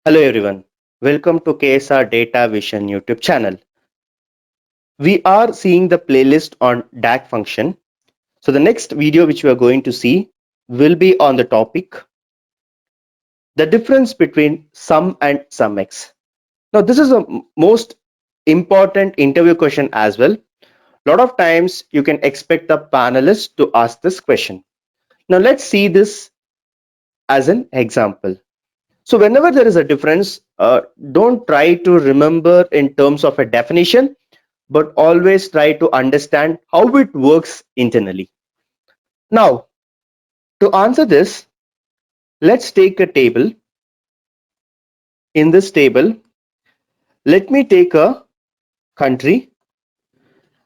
Hello everyone, welcome to KSR Data Vision YouTube channel. We are seeing the playlist on DAG function. So the next video which we are going to see will be on the topic the difference between sum and SumX. Now this is a most important interview question as well. Lot of times you can expect the panelist to ask this question. Now let's see this as an example. So whenever there is a difference, don't try to remember in terms of a definition, but always try to understand how it works internally. Now, to answer this, let's take a table. In this table, let me take a country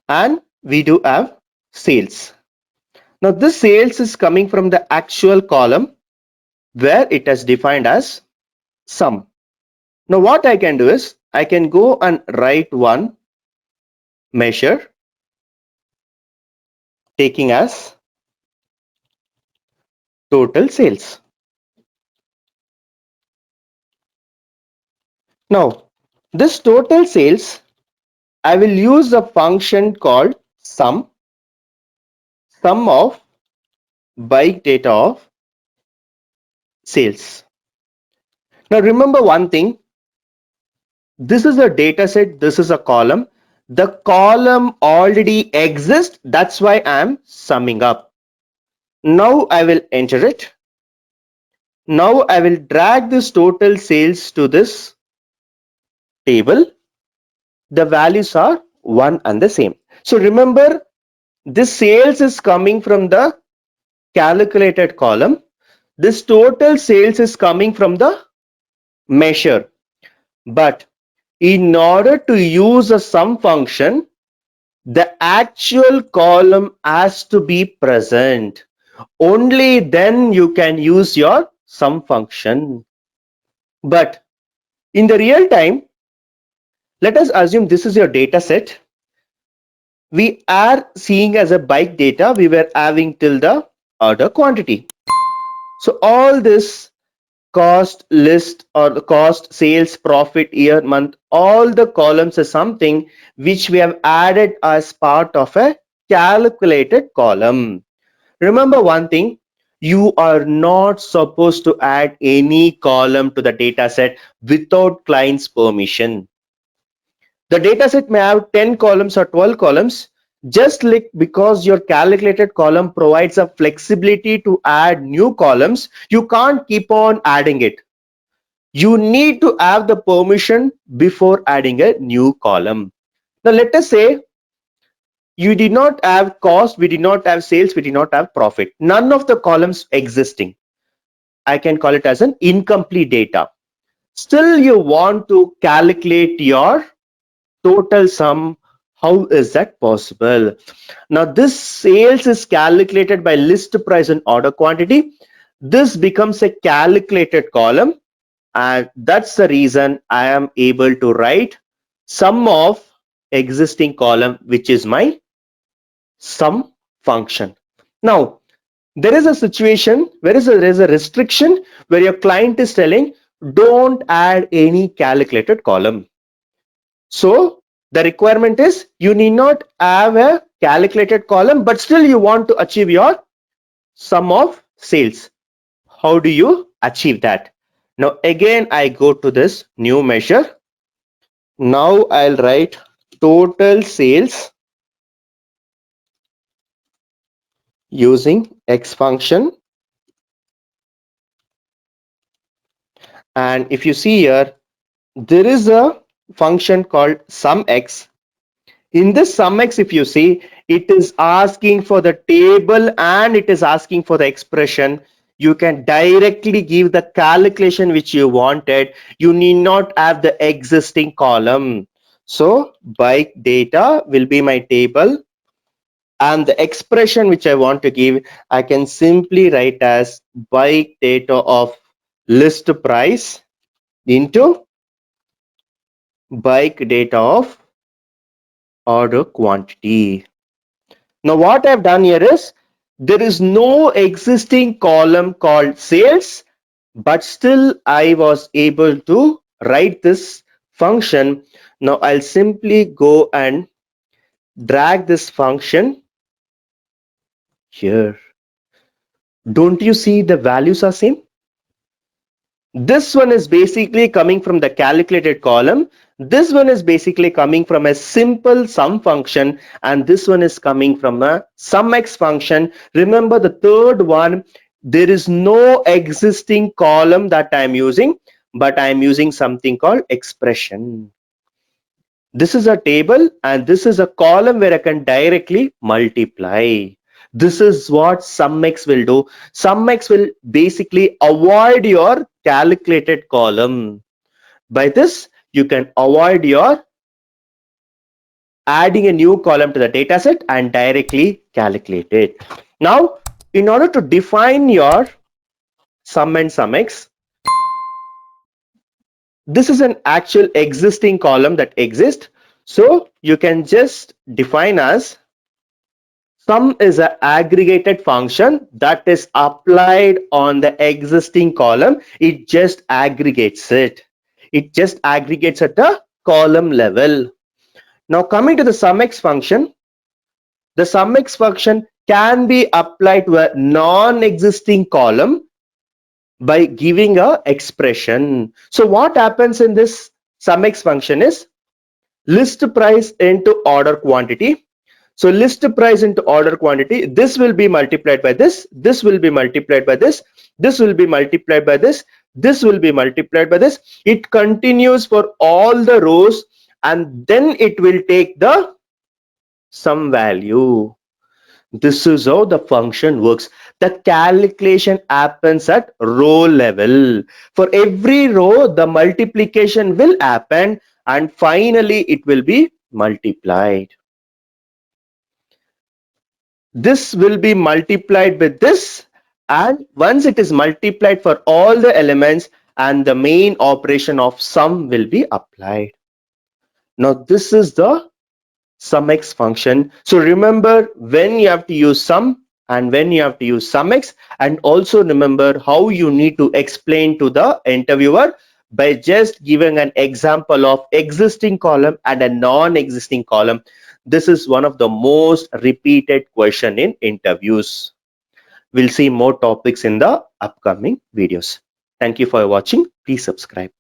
and we do have sales. Now, this sales is coming from the actual column where it is defined as sum. Now, what I can do is I can go and write one measure taking as total sales. Now, this total sales, I will use a function called sum of bike data of sales. Now remember one thing, this is a data set, this is a column. The column already exists, that's why I am summing up. Now I will enter it. Now I will drag this total sales to this table. The values are one and the same. So remember, this sales is coming from the calculated column. This total sales is coming from the measure. But in order to use a sum function, the actual column has to be present. Only then you can use your sum function. But in the real time, let us assume this is your data set. We are seeing as a bike data, we were having till the order quantity. So all this cost list or the cost, sales, profit, year, month, all the columns are something which we have added as part of a calculated column. Remember one thing, you are not supposed to add any column to the data set without client's permission. The data set may have 10 columns or 12 columns, just like because your calculated column provides a flexibility to add new columns, you can't keep on adding it. You need to have the permission before adding a new column. Now let us say you did not have cost, we did not have sales, we did not have profit. None of the columns existing. I can call it as an incomplete data. Still you want to calculate your total sum. How is that possible? Now this sales is calculated by list price and order quantity. This becomes a calculated column, and that's the reason I am able to write sum of existing column, which is my sum function. Now there is a situation where there is a restriction where your client is telling don't add any calculated column. So the requirement is you need not have a calculated column, but still you want to achieve your sum of sales. How do you achieve that? Now again I go to this new measure. Now I'll write total sales using X function. And if you see here, there is a function called SumX. In this SumX, if you see, it is asking for the table and it is asking for the expression. You can directly give the calculation which you wanted. You need not have the existing column. So bike data will be my table, and the expression which I want to give, I can simply write as bike data of list price into bike data of order quantity. Now what I've done here is there is no existing column called sales, but still I was able to write this function. Now I'll simply go and drag this function here. Don't you see the values are same? This one is basically coming from the calculated column. This one is basically coming from a simple sum function, and this one is coming from a sumx function. Remember the third one, there is no existing column that I am using, but I am using something called expression. This is a table and this is a column where I can directly multiply. This is what sumx will do. Sumx will basically avoid your calculated column. By this, you can avoid your adding a new column to the data set and directly calculate it. Now, in order to define your sum and sumx, this is an actual existing column that exists. So you can just define as sum is an aggregated function that is applied on the existing column. It just aggregates it. It just aggregates at the column level. Now coming to the sumx function, the sumx function can be applied to a non-existing column by giving a expression. So what happens in this sumx function is list price into order quantity. So list price into order quantity, this will be multiplied by this will be multiplied by this will be multiplied by this will be multiplied by this. It continues for all the rows and then it will take the sum value. This is how the function works. The calculation happens at row level. For every row, the multiplication will happen and finally it will be multiplied. This will be multiplied with this, and once it is multiplied for all the elements, and the main operation of sum will be applied. Now this is the sumx function. So remember when you have to use sum and when you have to use sumx, and also remember how you need to explain to the interviewer by just giving an example of existing column and a non-existing column. This is one of the most repeated question in interviews. We'll see more topics in the upcoming videos. Thank you for watching. Please subscribe.